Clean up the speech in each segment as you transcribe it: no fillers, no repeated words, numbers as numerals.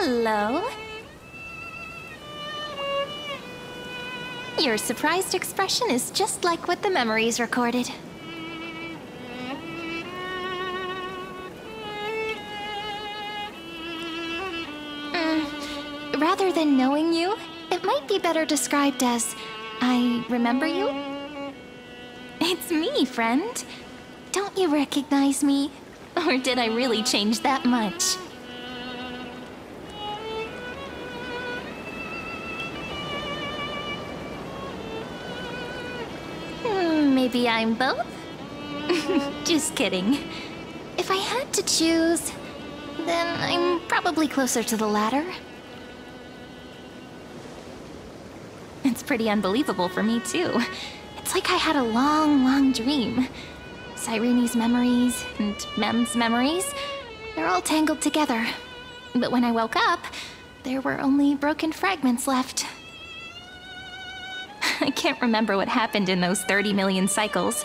Hello. Your surprised expression is just like what the memories recorded. Rather than knowing you, it might be better described as, I remember you? It's me, friend. Don't you recognize me? Or did I really change that much? Maybe I'm both? Just kidding. If I had to choose, then I'm probably closer to the latter. It's pretty unbelievable for me, too. It's like I had a long, long dream. Cyrene's memories and Mem's memories, they're all tangled together. But when I woke up, there were only broken fragments left. I can't remember what happened in those 30 million cycles,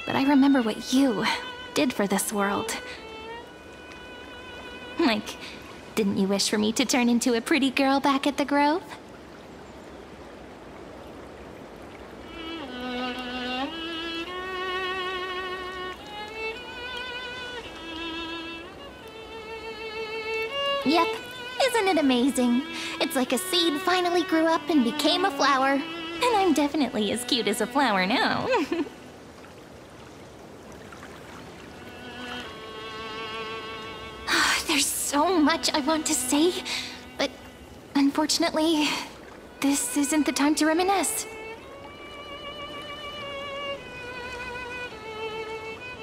but I remember what you did for this world. Like, didn't you wish for me to turn into a pretty girl back at the Grove? Yep, isn't it amazing? It's like a seed finally grew up and became a flower. And I'm definitely as cute as a flower now. There's so much I want to say, but unfortunately, this isn't the time to reminisce.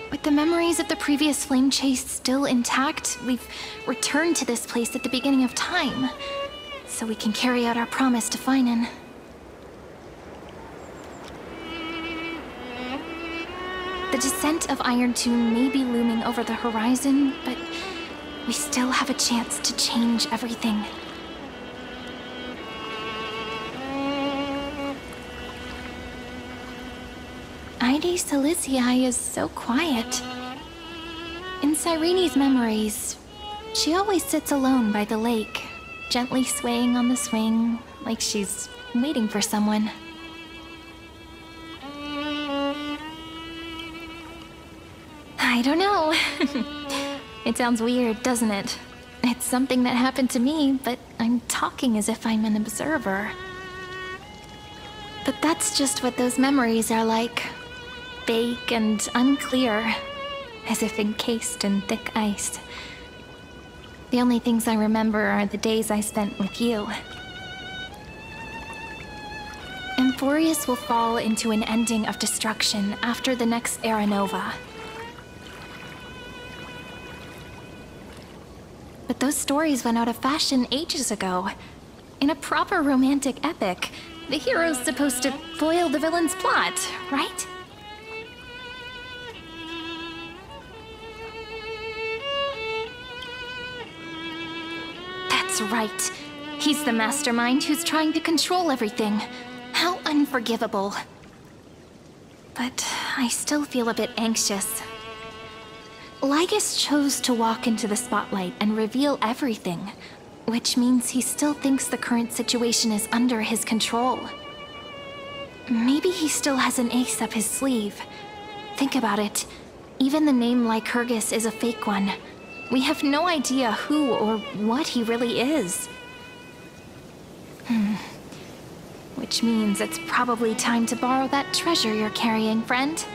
With the memories of the previous flame chase still intact, we've returned to this place at the beginning of time, so we can carry out our promise to Finan. The descent of Iron Tomb may be looming over the horizon, but we still have a chance to change everything. Ide Silicii is so quiet. In Cyrene's memories, she always sits alone by the lake, gently swaying on the swing, like she's waiting for someone. I don't know. It sounds weird, doesn't it? It's something that happened to me, but I'm talking as if I'm an observer. But that's just what those memories are like. Vague and unclear, as if encased in thick ice. The only things I remember are the days I spent with you. Emphorius will fall into an ending of destruction after the next Era Nova. But those stories went out of fashion ages ago. In a proper romantic epic, the hero's supposed to foil the villain's plot, right? That's right. He's the mastermind who's trying to control everything. How unforgivable. But I still feel a bit anxious. Lygus chose to walk into the spotlight and reveal everything, which means he still thinks the current situation is under his control. Maybe he still has an ace up his sleeve. Think about it. Even the name Lycurgus is a fake one. We have no idea who or what he really is. Which means it's probably time to borrow that treasure you're carrying, friend.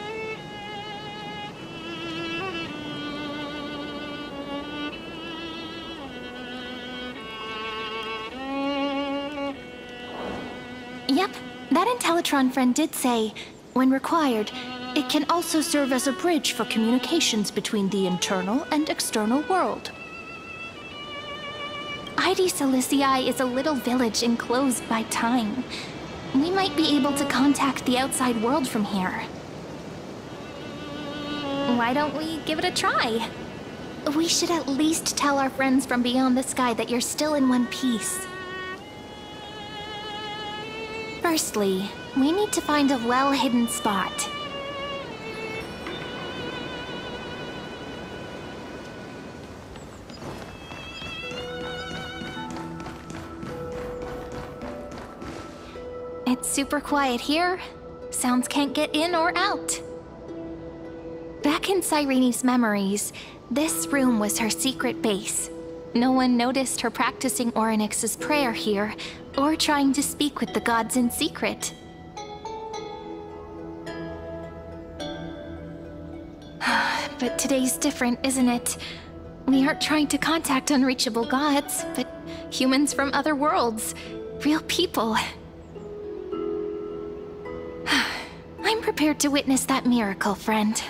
Yep, that Intellitron friend did say, when required, it can also serve as a bridge for communications between the internal and external world. Ide Silicii is a little village enclosed by time. We might be able to contact the outside world from here. Why don't we give it a try? We should at least tell our friends from beyond the sky that you're still in one piece. Firstly, we need to find a well-hidden spot. It's super quiet here. Sounds can't get in or out. Back in Cyrene's memories, this room was her secret base. No one noticed her practicing Orynyx's prayer here, or trying to speak with the gods in secret. But today's different, isn't it? We aren't trying to contact unreachable gods, but humans from other worlds. Real people. I'm prepared to witness that miracle, friend.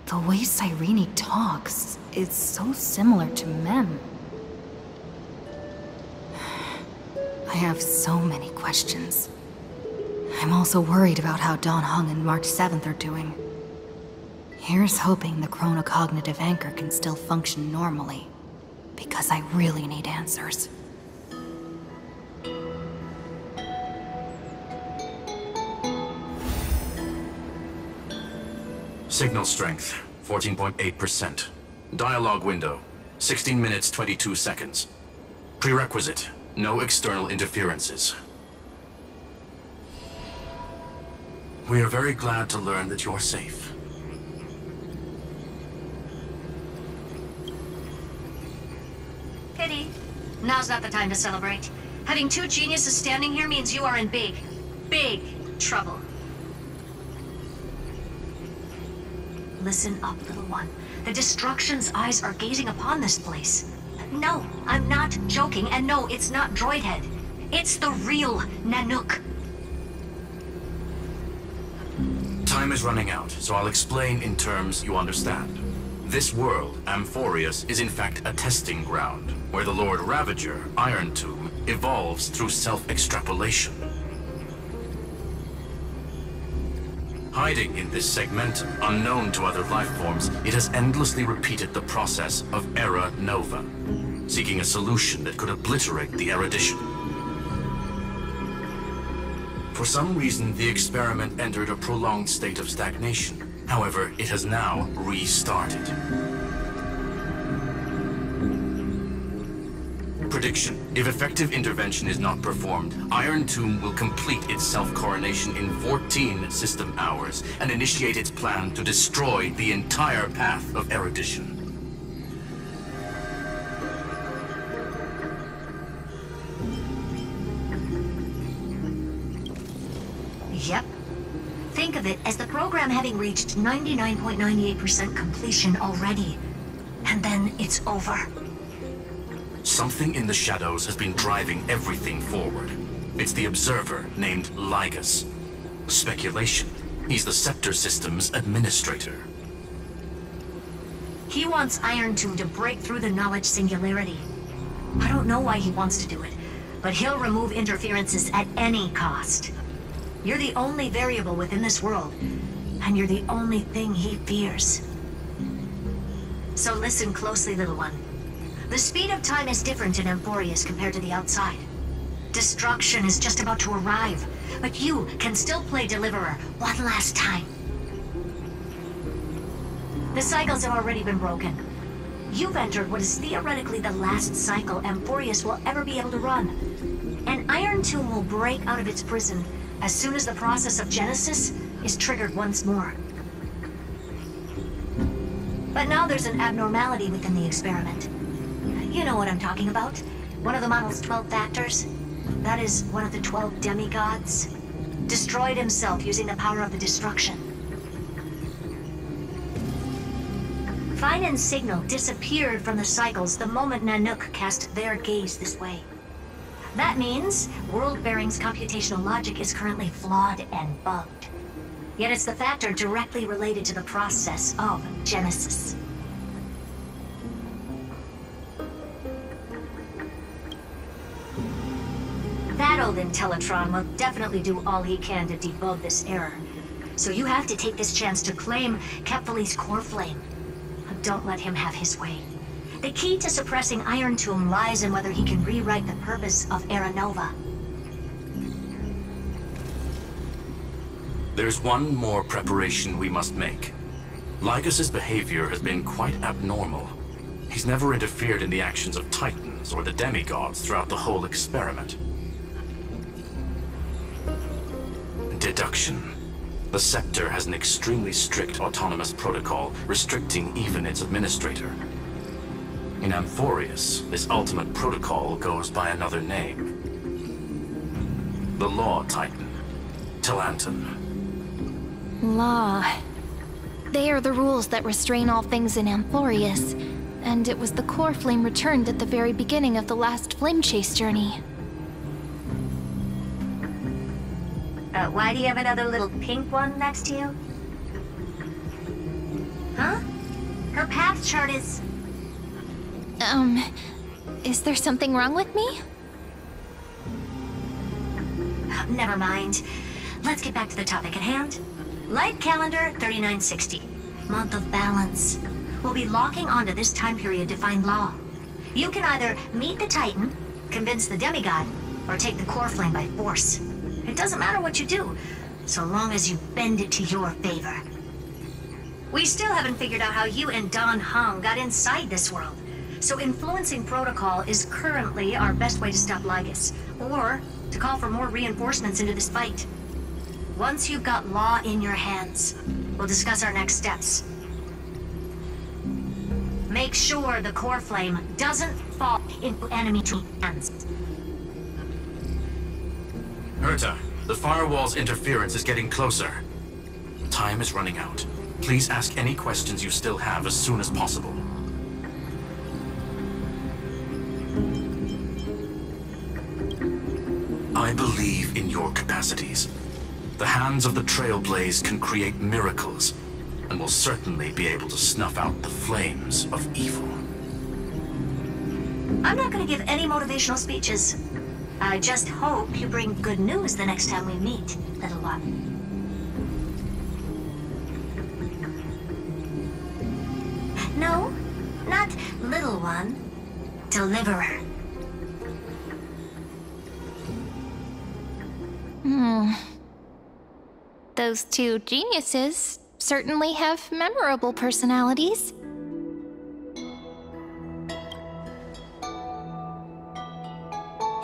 The way Cyrene talks is so similar to Mem. I have so many questions. I'm also worried about how Dawn Hung and March 7th are doing. Here's hoping the chronocognitive anchor can still function normally, because I really need answers. Signal strength, 14.8%. Dialogue window, 16 minutes 22 seconds. Prerequisite, no external interferences. We are very glad to learn that you're safe. Pity. Now's not the time to celebrate. Having two geniuses standing here means you are in big, big trouble. Listen up, little one. The Destruction's eyes are gazing upon this place. No, I'm not joking, and no, it's not Droidhead. It's the real Nanook. Time is running out, so I'll explain in terms you understand. This world, Amphorius, is in fact a testing ground, where the Lord Ravager, Iron Tomb, evolves through self-extrapolation. Hiding in this segment, unknown to other life forms, it has endlessly repeated the process of Era Nova, seeking a solution that could obliterate the erudition. For some reason, the experiment entered a prolonged state of stagnation. However, it has now restarted. Prediction. If effective intervention is not performed, Iron Tomb will complete its self-coronation in 14 system hours and initiate its plan to destroy the entire path of erudition. Yep. Think of it as the program having reached 99.98% completion already. And then it's over. Something in the shadows has been driving everything forward. It's the Observer named Lygus. Speculation. He's the Scepter System's administrator. He wants Iron Tomb to break through the knowledge singularity. I don't know why he wants to do it, but he'll remove interferences at any cost. You're the only variable within this world, and you're the only thing he fears. So listen closely, little one. The speed of time is different in Amphorius compared to the outside. Destruction is just about to arrive, but you can still play Deliverer one last time. The cycles have already been broken. You've entered what is theoretically the last cycle Amphorius will ever be able to run. And Iron Tomb will break out of its prison as soon as the process of Genesis is triggered once more. But now there's an abnormality within the experiment. You know what I'm talking about. One of the model's 12 factors. That is one of the 12 demigods. Destroyed himself using the power of the destruction. Fine and Signal disappeared from the cycles the moment Nanook cast their gaze this way. That means World-Bearing's computational logic is currently flawed and bugged. Yet it's the factor directly related to the process of Genesis. That old Intellitron will definitely do all he can to debug this error. So you have to take this chance to claim Kepfali's core flame. Don't let him have his way. The key to suppressing Iron Tomb lies in whether he can rewrite the purpose of Era Nova. There's one more preparation we must make. Lygus's behavior has been quite abnormal. He's never interfered in the actions of Titans or the demigods throughout the whole experiment. Deduction. The Scepter has an extremely strict autonomous protocol, restricting even its administrator. In Amphorius, this ultimate protocol goes by another name. The Law Titan, Talanton. Law. They are the rules that restrain all things in Amphorius, and it was the core flame returned at the very beginning of the last flame chase journey. Why do you have another little pink one next to you? Huh? Her path chart is... Is there something wrong with me? Never mind. Let's get back to the topic at hand. Light calendar 3960. Month of balance. We'll be locking onto this time period to find Law. You can either meet the Titan, convince the demigod, or take the core flame by force. It doesn't matter what you do, so long as you bend it to your favor. We still haven't figured out how you and Don Hung got inside this world, so influencing protocol is currently our best way to stop Lygus, or to call for more reinforcements into this fight. Once you've got Law in your hands, we'll discuss our next steps. Make sure the core flame doesn't fall into enemy hands. Herta, the firewall's interference is getting closer. Time is running out. Please ask any questions you still have as soon as possible. I believe in your capacities. The hands of the Trailblaze can create miracles, and will certainly be able to snuff out the flames of evil. I'm not going to give any motivational speeches. I just hope you bring good news the next time we meet, little one. No, not little one. Deliverer. Those two geniuses certainly have memorable personalities.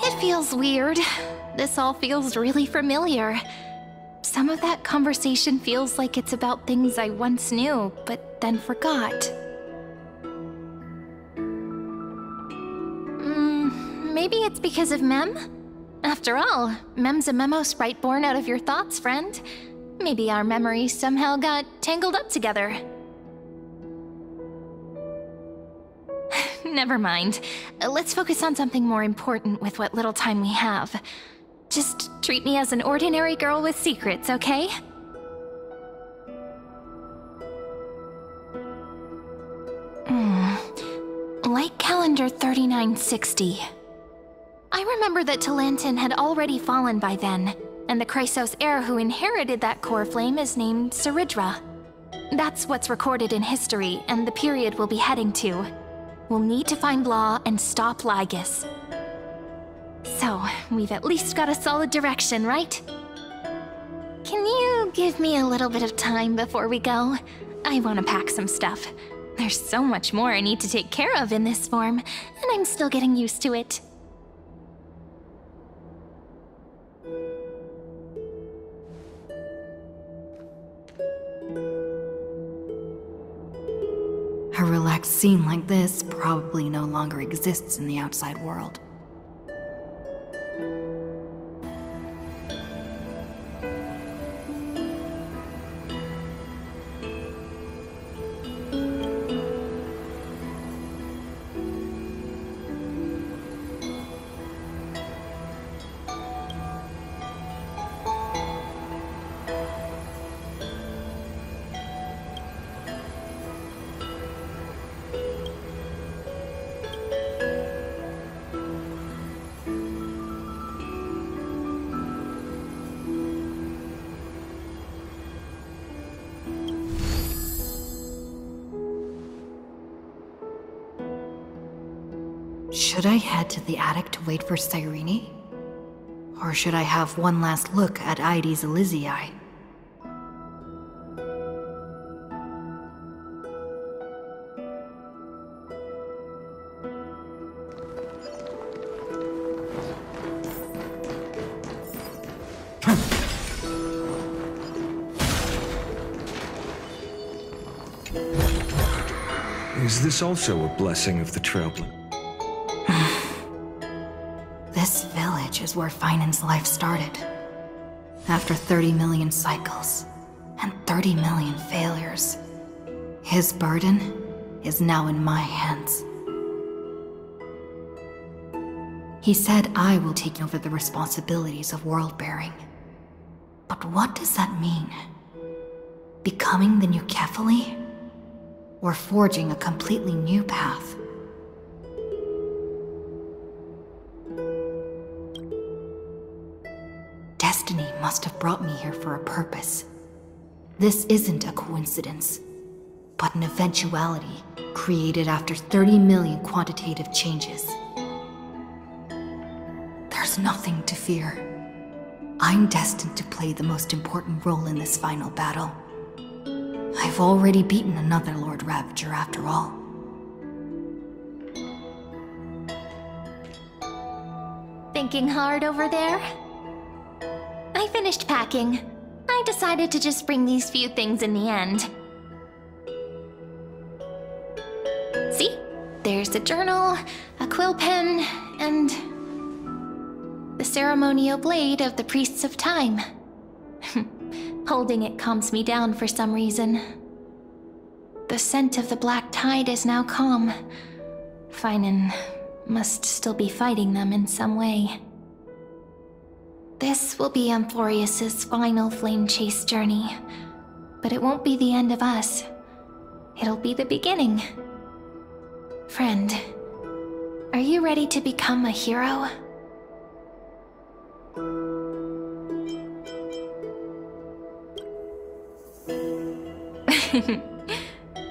It feels weird. This all feels really familiar. Some of that conversation feels like it's about things I once knew, but then forgot. Maybe it's because of Mem? After all, Mem's a memo sprite born out of your thoughts, friend. Maybe our memories somehow got tangled up together. Never mind. Let's focus on something more important with what little time we have. Just treat me as an ordinary girl with secrets, okay? Light calendar 3960. I remember that Talanton had already fallen by then, and the Chrysos heir who inherited that core flame is named Cérydra. That's what's recorded in history, and the period we'll be heading to. We'll need to find Law and stop Lygus. So, we've at least got a solid direction, right? Can you give me a little bit of time before we go? I want to pack some stuff. There's so much more I need to take care of in this form, and I'm still getting used to it. A relaxed scene like this probably no longer exists in the outside world. Should I head to the attic to wait for Cyrene? Or should I have one last look at Ides Elysiae? Is this also a blessing of the Trailblazer? This village is where Finan's life started. After 30 million cycles and 30 million failures, his burden is now in my hands. He said I will take over the responsibilities of world-bearing. But what does that mean? Becoming the new Kefali? Or forging a completely new path? Destiny must have brought me here for a purpose. This isn't a coincidence, but an eventuality created after 30 million quantitative changes. There's nothing to fear. I'm destined to play the most important role in this final battle. I've already beaten another Lord Ravager after all. Thinking hard over there? I finished packing. I decided to just bring these few things in the end. See? There's a journal, a quill pen, and the ceremonial blade of the Priests of Time. Holding it calms me down for some reason. The scent of the black tide is now calm. Finan must still be fighting them in some way. This will be Amphorius's final flame chase journey, but it won't be the end of us. It'll be the beginning. Friend, are you ready to become a hero?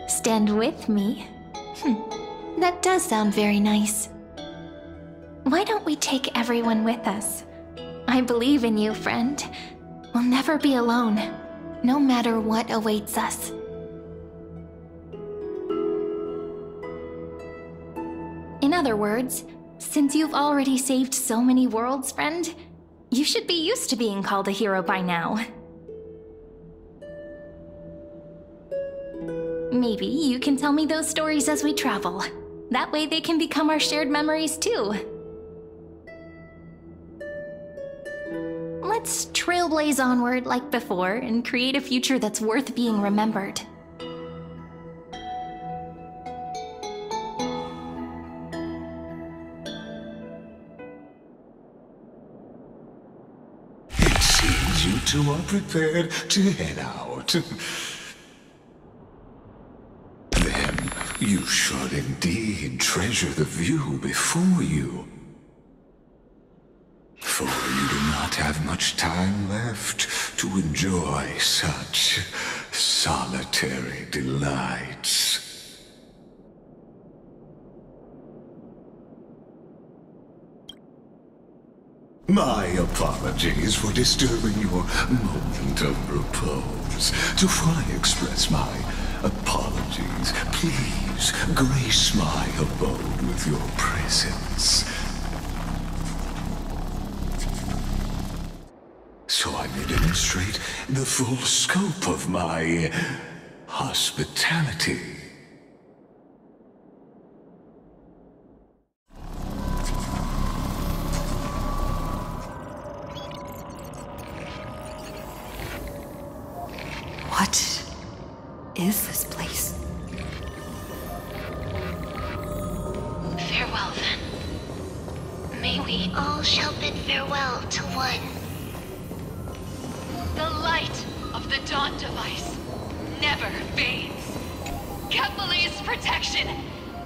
Stand with me? That does sound very nice. Why don't we take everyone with us? I believe in you, friend. We'll never be alone, no matter what awaits us. In other words, since you've already saved so many worlds, friend, you should be used to being called a hero by now. Maybe you can tell me those stories as we travel. That way they can become our shared memories too. Let's trailblaze onward like before and create a future that's worth being remembered. It seems you two are prepared to head out. Then you should indeed treasure the view before you. For you do not have much time left to enjoy such solitary delights. My apologies for disturbing your moment of repose. Before I express my apologies, please grace my abode with your presence, so I may demonstrate the full scope of my hospitality. What is this place? Farewell, then. May we All shall bid farewell to one. The light of the Dawn Device never fades. Kefali's protection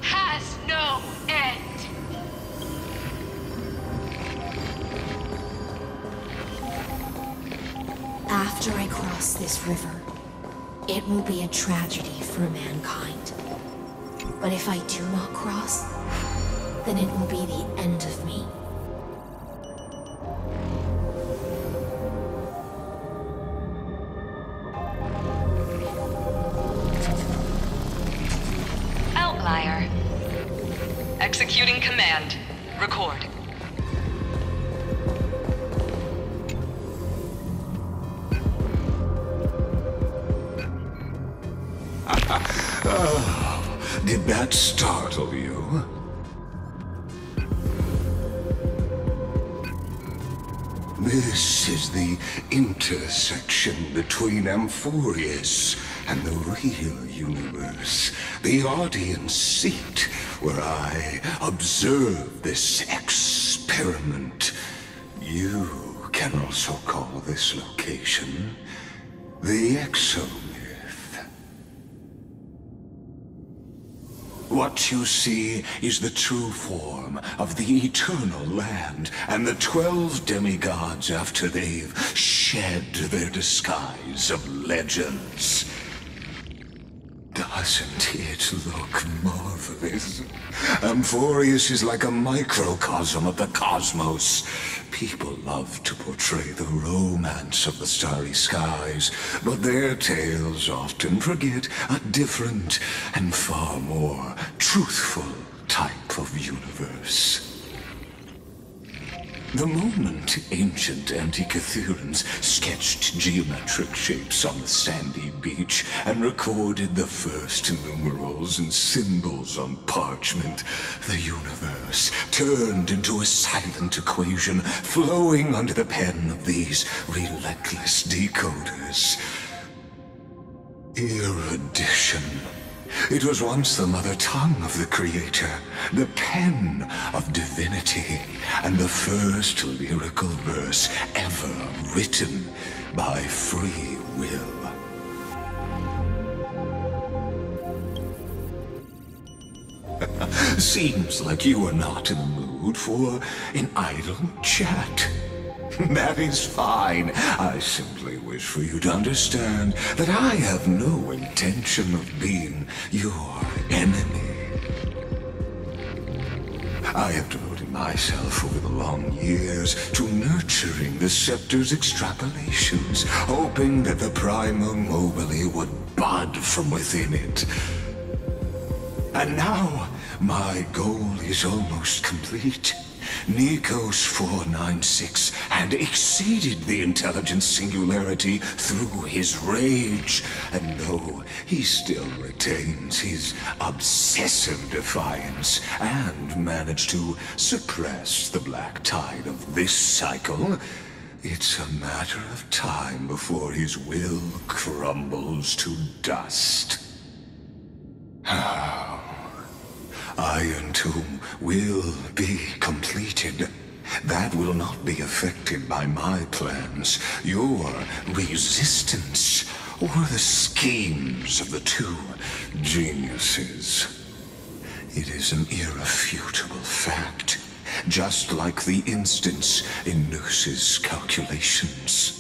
has no end. After I cross this river, it will be a tragedy for mankind. But if I do not cross, then it will be the end of me. Outlier. Executing command. Record. Did that startle you? This is the intersection between Amphorius and the real universe. The audience seat where I observe this experiment. You can also call this location the Exomyth. What you see is the true form of the eternal land and the 12 demigods after they've shed their disguise of legends. Doesn't it look marvelous? Amphorius is like a microcosm of the cosmos. People love to portray the romance of the starry skies, but their tales often forget a different and far more truthful type of universe. The moment ancient Antikytherians sketched geometric shapes on the sandy beach and recorded the first numerals and symbols on parchment, the universe turned into a silent equation flowing under the pen of these relentless decoders. Erudition. It was once the mother tongue of the Creator, the pen of divinity, and the first lyrical verse ever written by free will. Seems like you are not in the mood for an idle chat. That is fine. I simply wish for you to understand that I have no intention of being your enemy. I have devoted myself over the long years to nurturing the Scepter's extrapolations, hoping that the Prima Mobile would bud from within it. And now, my goal is almost complete. Nikos 496 had exceeded the intelligence singularity through his rage, and though he still retains his obsessive defiance and managed to suppress the black tide of this cycle, it's a matter of time before his will crumbles to dust. Iron Tomb will be completed. That will not be affected by my plans, your resistance, or the schemes of the two geniuses. It is an irrefutable fact, just like the instance in Noos's calculations.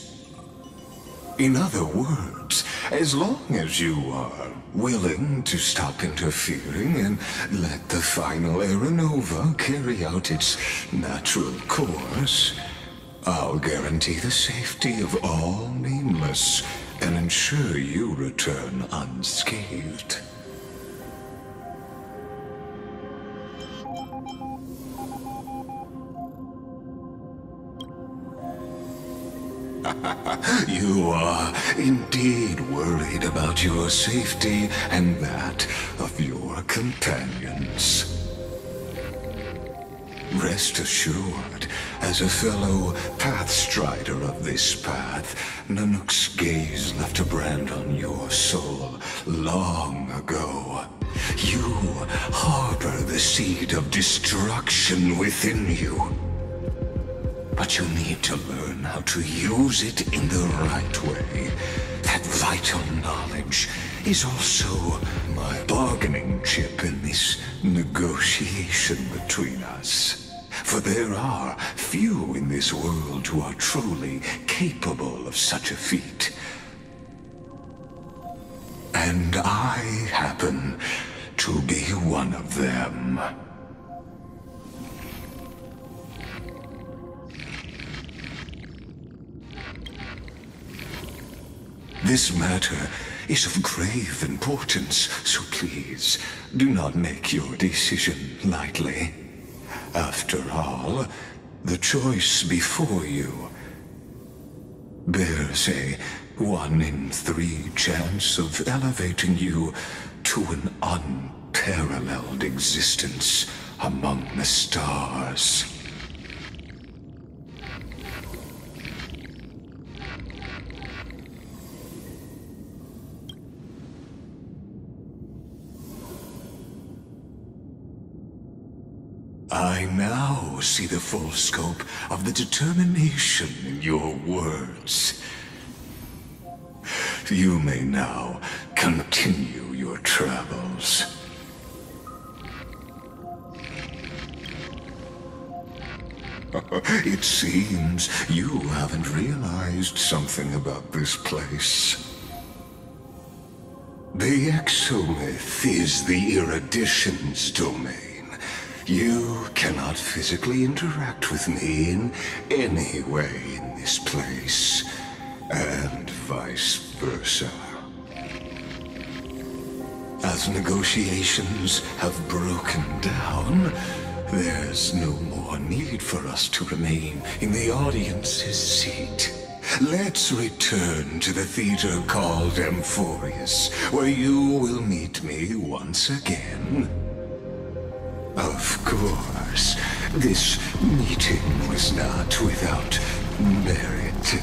In other words, as long as you are willing to stop interfering and let the final Aeronova carry out its natural course, I'll guarantee the safety of all nameless and ensure you return unscathed. You are indeed worried about your safety and that of your companions. Rest assured, as a fellow pathstrider of this path, Nanook's gaze left a brand on your soul long ago. You harbor the seed of destruction within you. But you need to learn how to use it in the right way. That vital knowledge is also my bargaining chip in this negotiation between us. For there are few in this world who are truly capable of such a feat. And I happen to be one of them. This matter is of grave importance, so please, do not make your decision lightly. After all, the choice before you bears a 1 in 3 chance of elevating you to an unparalleled existence among the stars. I now see the full scope of the determination in your words. You may now continue your travels. It seems you haven't realized something about this place. The exomyth is the erudition's domain. You cannot physically interact with me in any way in this place, and vice versa. As negotiations have broken down, there's no more need for us to remain in the audience's seat. Let's return to the theater called Amphorius, where you will meet me once again. Of course, this meeting was not without merit.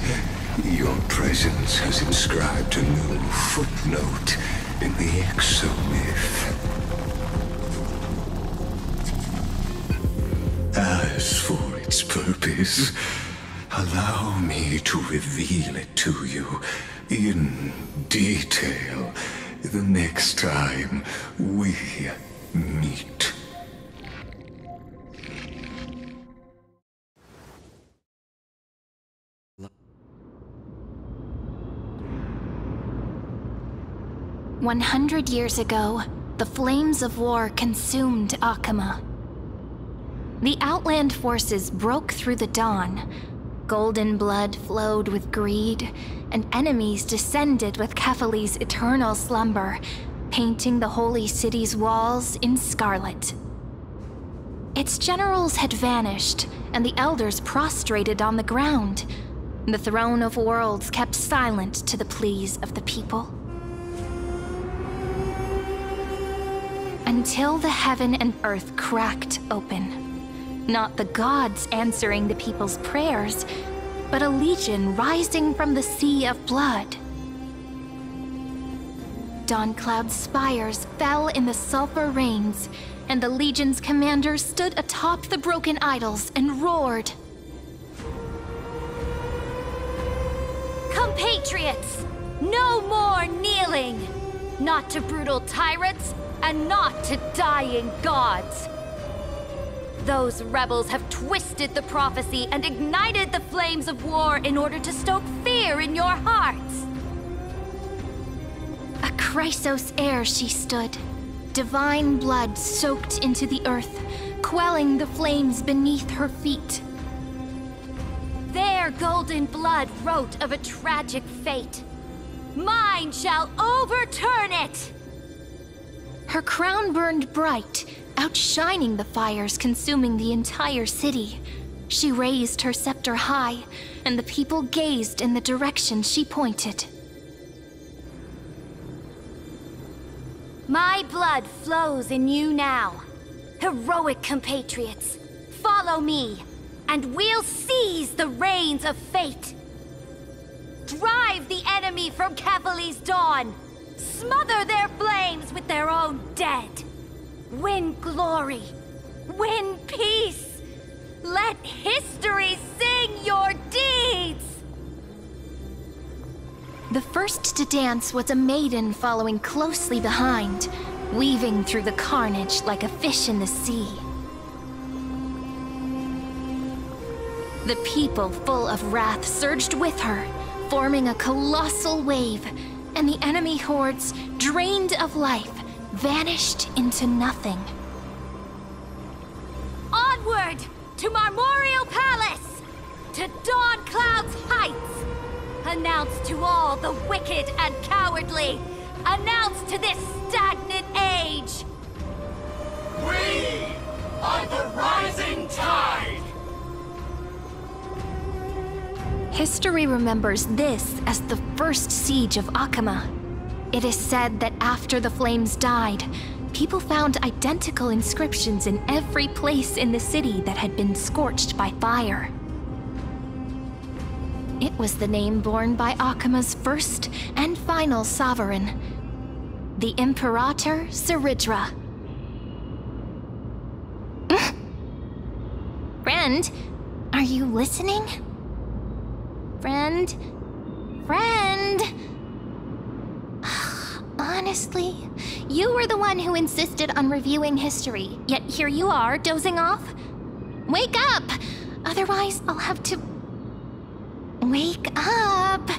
Your presence has inscribed a new footnote in the exomyth. As for its purpose, allow me to reveal it to you in detail the next time we meet. "100 years ago, the flames of war consumed Akama. The Outland forces broke through the dawn. Golden blood flowed with greed, and enemies descended with Kefali's eternal slumber, painting the holy city's walls in scarlet. Its generals had vanished, and the elders prostrated on the ground. The throne of worlds kept silent to the pleas of the people. Until the heaven and earth cracked open. Not the gods answering the people's prayers, but a legion rising from the sea of blood. Dawncloud's spires fell in the sulfur rains, and the legion's commanders stood atop the broken idols and roared. Compatriots, no more kneeling! Not to brutal tyrants, and not to dying gods. Those rebels have twisted the prophecy and ignited the flames of war in order to stoke fear in your hearts. A Chrysos heir she stood, divine blood soaked into the earth, quelling the flames beneath her feet. Their golden blood wrote of a tragic fate. Mine shall overturn it! Her crown burned bright, outshining the fires consuming the entire city. She raised her scepter high, and the people gazed in the direction she pointed. My blood flows in you now. Heroic compatriots, follow me, and we'll seize the reins of fate. Drive the enemy from Kefali's dawn. Smother their flames with their own dead. Win glory. Win peace. Let history sing your deeds. The first to dance was a maiden following closely behind, weaving through the carnage like a fish in the sea. The people, full of wrath, surged with her, forming a colossal wave, and the enemy hordes, drained of life, vanished into nothing. Onward to Marmoreal Palace, to Dawncloud's heights. Announce to all the wicked and cowardly. Announce to this stagnant age. We are the rising tide. History remembers this as the first siege of Akama. It is said that after the flames died, people found identical inscriptions in every place in the city that had been scorched by fire. It was the name borne by Akima's first and final sovereign, the Imperator Cérydra. Friend, are you listening? Friend? Friend? Honestly, you were the one who insisted on reviewing history, yet here you are, dozing off? Wake up! Otherwise, I'll have to... Wake up!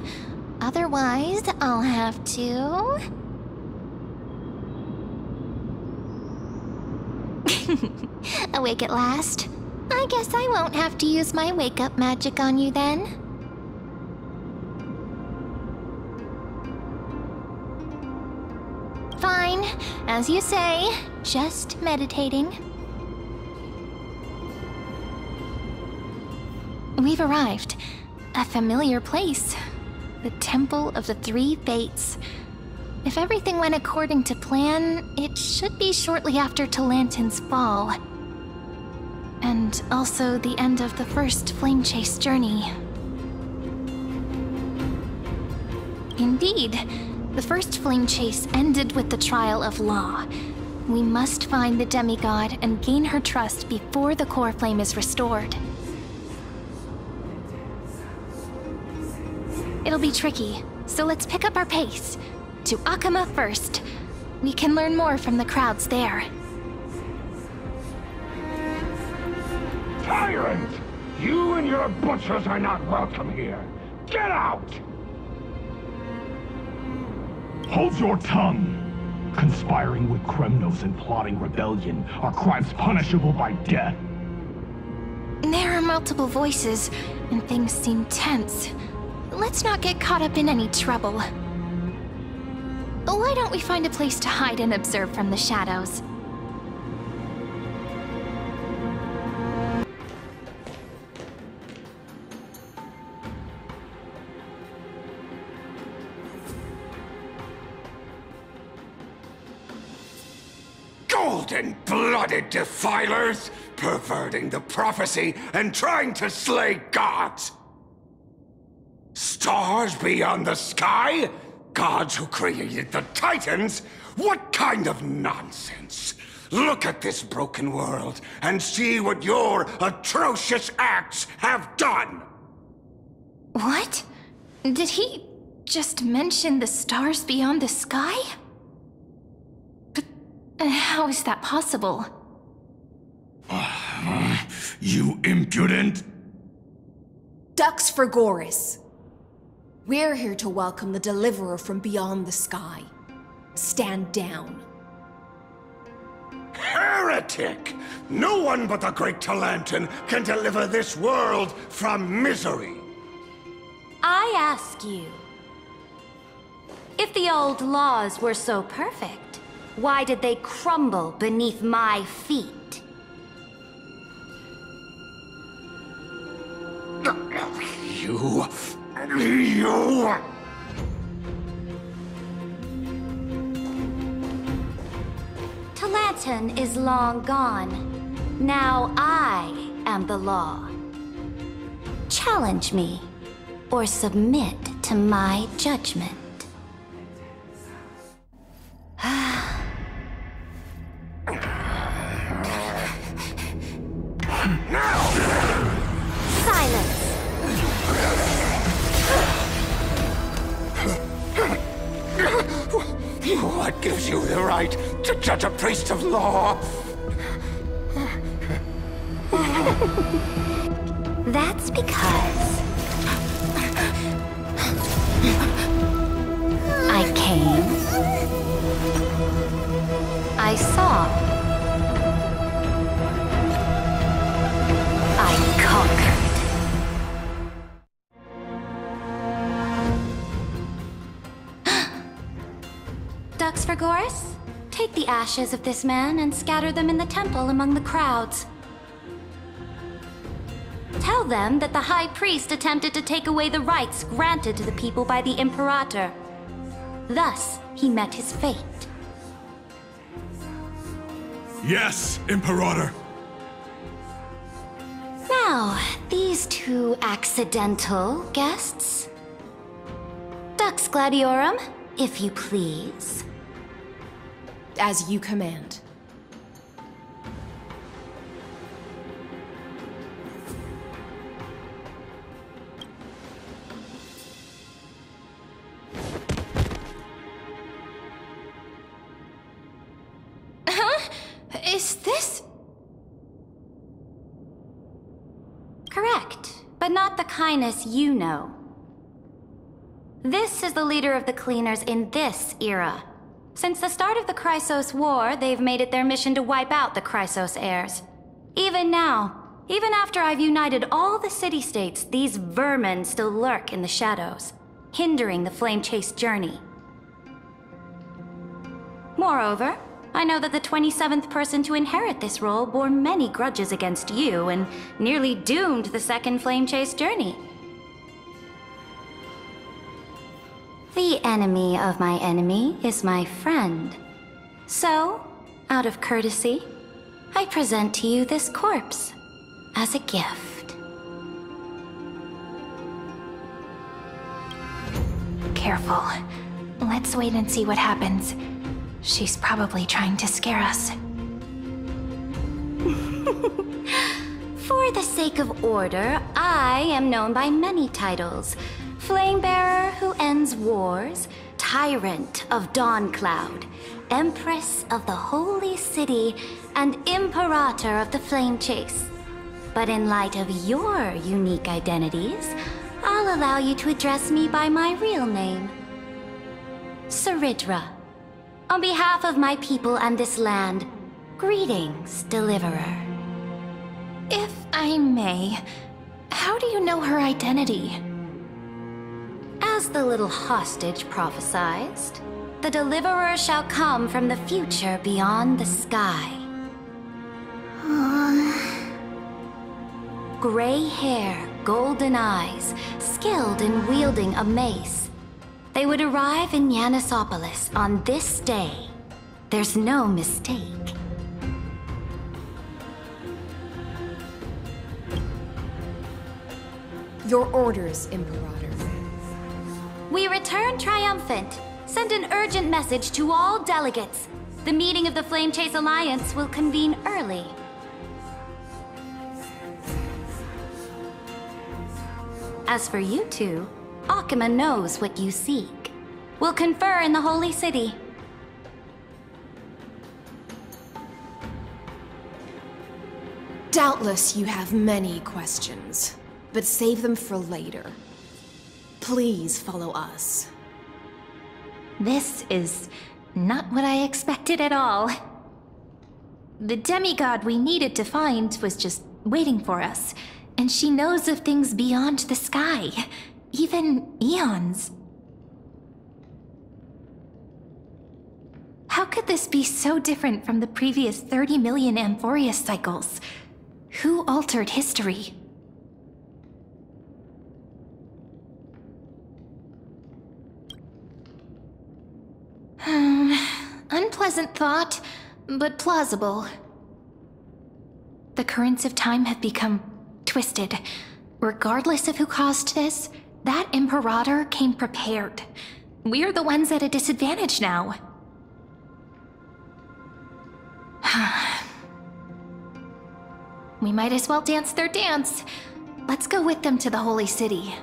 Otherwise, I'll have to... Awake at last? I guess I won't have to use my wake-up magic on you then. Fine, as you say, just meditating. We've arrived. A familiar place. The Temple of the Three Fates. If everything went according to plan, it should be shortly after Talantin's fall. And also the end of the first flame chase journey. Indeed, the first flame chase ended with the trial of Law. We must find the demigod and gain her trust before the core flame is restored. It'll be tricky, so let's pick up our pace. To Akima first. We can learn more from the crowds there. Tyrant! You and your butchers are not welcome here. Get out! Hold your tongue! Conspiring with Kremnos and plotting rebellion are crimes punishable by death. There are multiple voices, and things seem tense. Let's not get caught up in any trouble. Why don't we find a place to hide and observe from the shadows? Golden-blooded defilers, perverting the prophecy and trying to slay gods. Stars beyond the sky? Gods who created the Titans? What kind of nonsense? Look at this broken world and see what your atrocious acts have done! What? Did he just mention the stars beyond the sky? But how is that possible? You impudent! Ducks for Goris. We're here to welcome the deliverer from beyond the sky. Stand down. Heretic! No one but the great Talantin can deliver this world from misery! I ask you, if the old laws were so perfect, why did they crumble beneath my feet? You... Talantin is long gone. Now I am the law. Challenge me, or submit to my judgment. Silence! What gives you the right to judge a priest of law? That's because I came, I saw, I conquered. Ducks for Goris? Take the ashes of this man and scatter them in the temple among the crowds. Tell them that the High Priest attempted to take away the rights granted to the people by the Imperator. Thus, he met his fate. Yes, Imperator. Now, these two accidental guests. Dux Gladiorum, if you please. As you command. Is this... Correct, but not the kindness you know. This is the leader of the Cleaners in this era. Since the start of the Chrysos War, they've made it their mission to wipe out the Chrysos heirs. Even now, even after I've united all the city-states, these vermin still lurk in the shadows, hindering the flame-chased journey. Moreover, I know that the 27th person to inherit this role bore many grudges against you and nearly doomed the second flame-chased journey. The enemy of my enemy is my friend. So, out of courtesy, I present to you this corpse as a gift. Careful. Let's wait and see what happens. She's probably trying to scare us. For the sake of order, I am known by many titles. Flamebearer who ends wars, Tyrant of Dawncloud, Empress of the Holy City, and Imperator of the Flame Chase. But in light of your unique identities, I'll allow you to address me by my real name. Cérydra. On behalf of my people and this land, greetings, Deliverer. If I may, how do you know her identity? As the little hostage prophesied, the Deliverer shall come from the future beyond the sky. Gray hair, golden eyes, skilled in wielding a mace. They would arrive in Yanisopolis on this day. There's no mistake. Your orders, Imperator. We return triumphant. Send an urgent message to all delegates. The meeting of the Flame Chase Alliance will convene early. As for you two, Akima knows what you seek. We'll confer in the Holy City. Doubtless you have many questions, but save them for later. Please follow us. This is not what I expected at all. The demigod we needed to find was just waiting for us, and she knows of things beyond the sky, even eons. How could this be so different from the previous 30 million Amphorius cycles? Who altered history? Unpleasant thought, but plausible. The currents of time have become twisted. Regardless of who caused this, that Imperator came prepared. We're the ones at a disadvantage now. We might as well dance their dance. Let's go with them to the Holy City.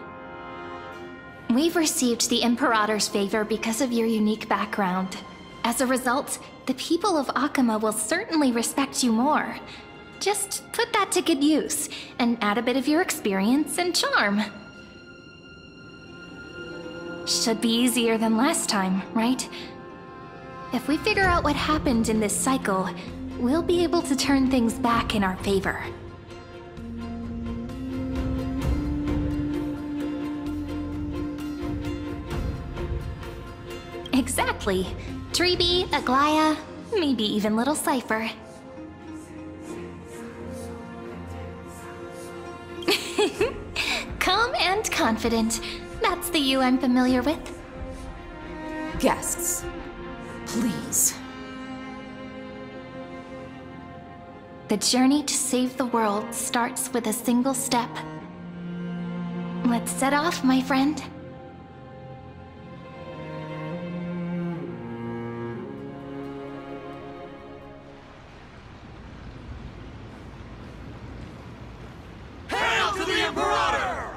We've received the Imperator's favor because of your unique background. As a result, the people of Akima will certainly respect you more. Just put that to good use, and add a bit of your experience and charm. Should be easier than last time, right? If we figure out what happened in this cycle, we'll be able to turn things back in our favor. Exactly. Treeby, Aglaya, maybe even little Cypher. Calm and confident. That's the you I'm familiar with. Guests, please. The journey to save the world starts with a single step. Let's set off, my friend. Hail to the Imperator!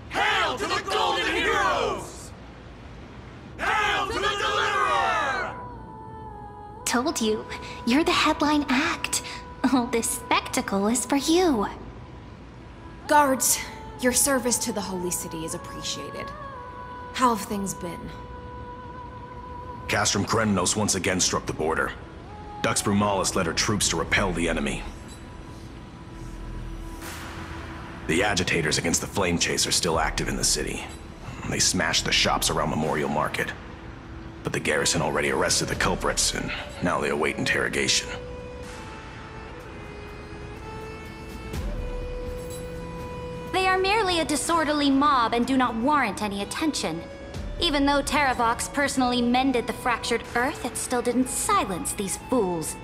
Hail to the Golden Heroes! Hail to the Deliverer! Told you, you're the headline act. All this spectacle is for you. Guards, your service to the Holy City is appreciated. How have things been? Castrum Kremnos once again struck the border. Dux Brumalis led her troops to repel the enemy. The agitators against the Flame Chase are still active in the city. They smashed the shops around Memorial Market. But the garrison already arrested the culprits, and now they await interrogation. They are merely a disorderly mob and do not warrant any attention. Even though Terravox personally mended the fractured Earth, it still didn't silence these fools.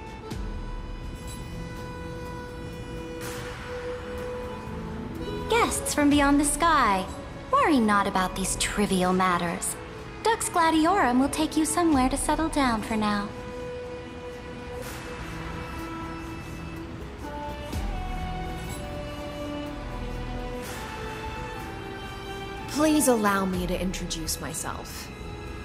Guests from beyond the sky, worry not about these trivial matters. Dux Gladiorum will take you somewhere to settle down for now. Please allow me to introduce myself.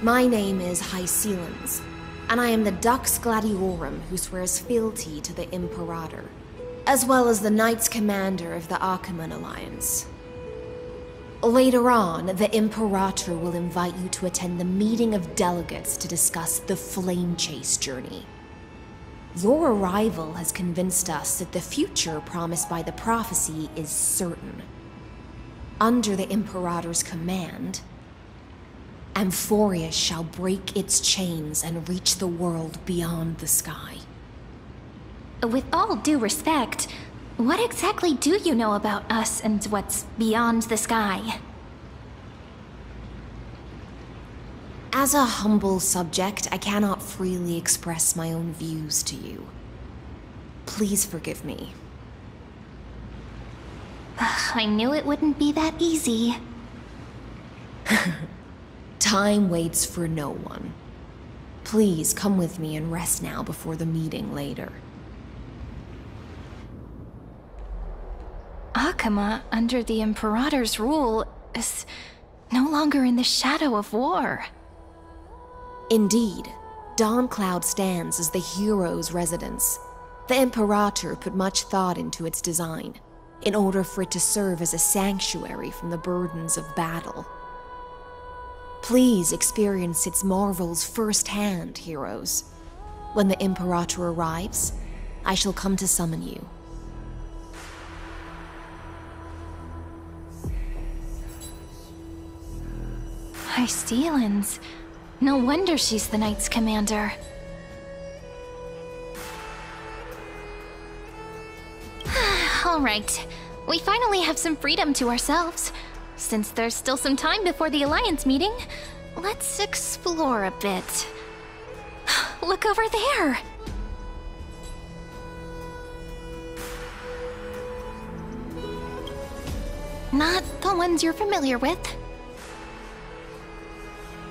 My name is Hycelens, and I am the Dux Gladiorum who swears fealty to the Imperator, as well as the Knights Commander of the Achaemen Alliance. Later on, the Imperator will invite you to attend the meeting of delegates to discuss the Flame Chase journey. Your arrival has convinced us that the future promised by the prophecy is certain. Under the Imperator's command, Amphorius shall break its chains and reach the world beyond the sky. With all due respect, what exactly do you know about us and what's beyond the sky? As a humble subject, I cannot freely express my own views to you. Please forgive me. I knew it wouldn't be that easy. Time waits for no one. Please come with me and rest now before the meeting later. Achaemen, under the Imperator's rule, is no longer in the shadow of war. Indeed, Dawncloud stands as the hero's residence. The Imperator put much thought into its design, in order for it to serve as a sanctuary from the burdens of battle. Please experience its marvels firsthand, heroes. When the Imperator arrives, I shall come to summon you. Hycelens. No wonder she's the Knights Commander. All right. We finally have some freedom to ourselves. Since there's still some time before the Alliance meeting, let's explore a bit. Look over there! Not the ones you're familiar with.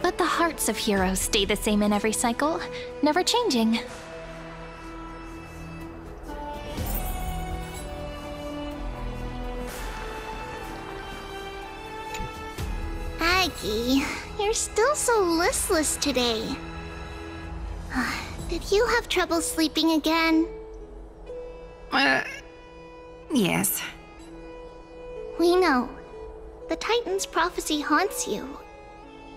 But the hearts of heroes stay the same in every cycle, never changing. Aggie, you're still so listless today. Did you have trouble sleeping again? Yes. We know. The Titan's prophecy haunts you.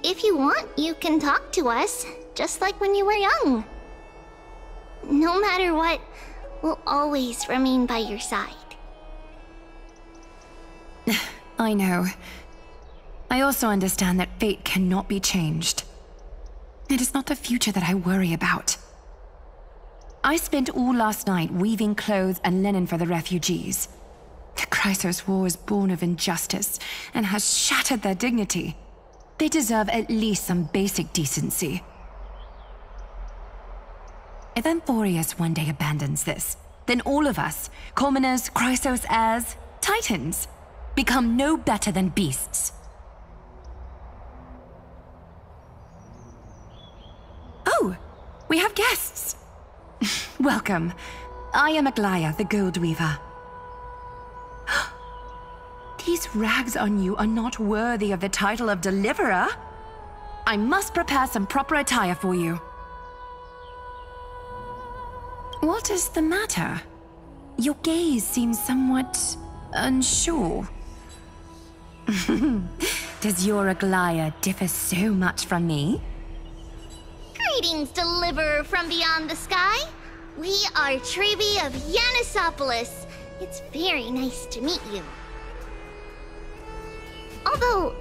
If you want, you can talk to us, just like when you were young. No matter what, we'll always remain by your side. I know. I also understand that fate cannot be changed. It is not the future that I worry about. I spent all last night weaving clothes and linen for the refugees. The Chrysos War is born of injustice and has shattered their dignity. They deserve at least some basic decency. If Amphorius one day abandons this, then all of us, commoners, Chrysos heirs, Titans, become no better than beasts. Oh, we have guests. Welcome. I am Aglaya, the Gold Weaver. These rags on you are not worthy of the title of Deliverer. I must prepare some proper attire for you. What is the matter? Your gaze seems somewhat unsure. Does your Aglaya differ so much from me? Greetings, Deliverer from beyond the sky. We are Trevi of Yanisopolis. It's very nice to meet you. Although,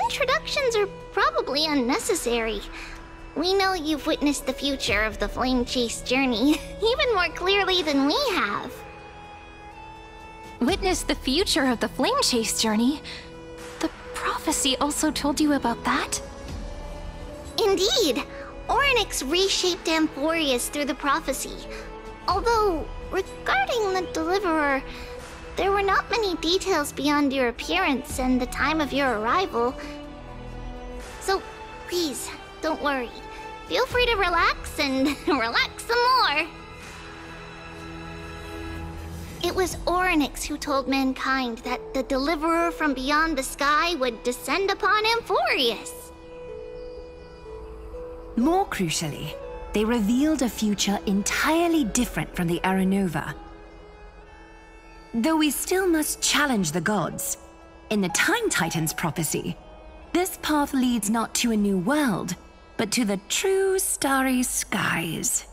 introductions are probably unnecessary. We know you've witnessed the future of the Flame Chase journey even more clearly than we have. Witnessed the future of the Flame Chase journey? The prophecy also told you about that? Indeed. Orynyx reshaped Amphorius through the prophecy. Although, regarding the Deliverer, there were not many details beyond your appearance and the time of your arrival. So, please, don't worry. Feel free to relax and relax some more. It was Orynyx who told mankind that the Deliverer from beyond the sky would descend upon Amphorius. More crucially, they revealed a future entirely different from the Aranova. Though we still must challenge the gods, in the Time Titan's prophecy, this path leads not to a new world, but to the true starry skies.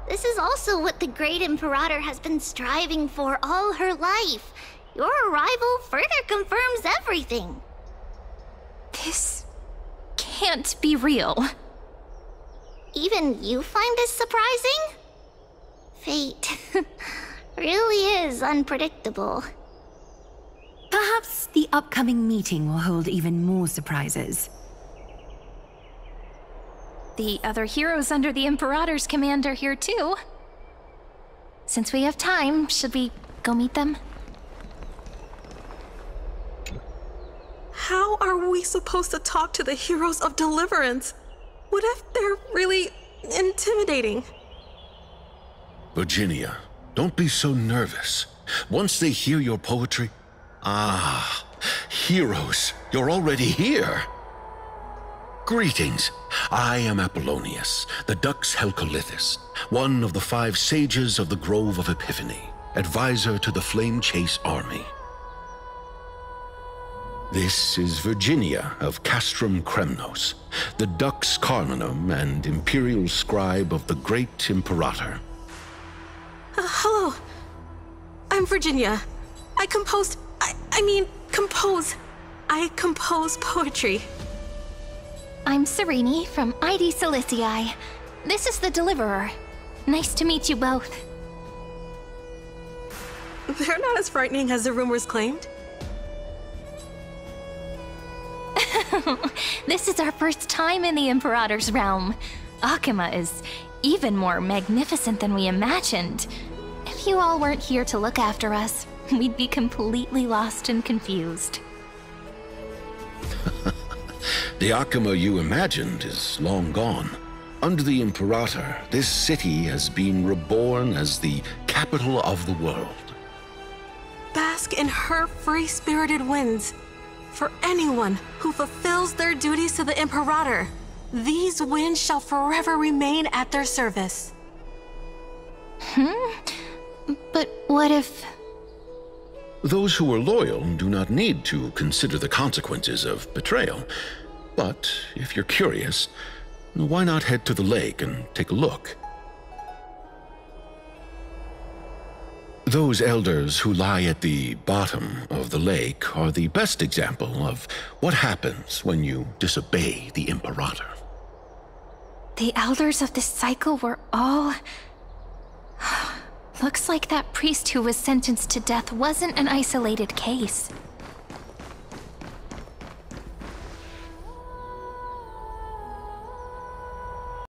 This is also what the Great Imperator has been striving for all her life. Your arrival further confirms everything. This can't be real. Even you find this surprising? Fate really is unpredictable. Perhaps the upcoming meeting will hold even more surprises. The other heroes under the Imperator's command are here too. Since we have time, should we go meet them? How are we supposed to talk to the heroes of Deliverance? What if they're really intimidating? Virginia, don't be so nervous. Once they hear your poetry... Ah, heroes, you're already here. Greetings. I am Apollonius, the Dux Helcolithus, one of the 5 sages of the Grove of Epiphany, advisor to the Flame Chase army. This is Virginia of Castrum Kremnos, the Dux Carminum and imperial scribe of the Great Imperator. Hello. I'm Virginia. I compose poetry. I'm Serene from ID Silicii. This is the Deliverer. Nice to meet you both. They're not as frightening as the rumors claimed. This is our first time in the Imperator's realm. Akima is even more magnificent than we imagined. If you all weren't here to look after us, we'd be completely lost and confused. The Akima you imagined is long gone. Under the Imperator, this city has been reborn as the capital of the world. Bask in her free-spirited winds. For anyone who fulfills their duties to the Imperator, these winds shall forever remain at their service. But what if... Those who are loyal do not need to consider the consequences of betrayal. But if you're curious, why not head to the lake and take a look? Those elders who lie at the bottom of the lake are the best example of what happens when you disobey the Imperator. The elders of this cycle were all... Looks like that priest who was sentenced to death wasn't an isolated case.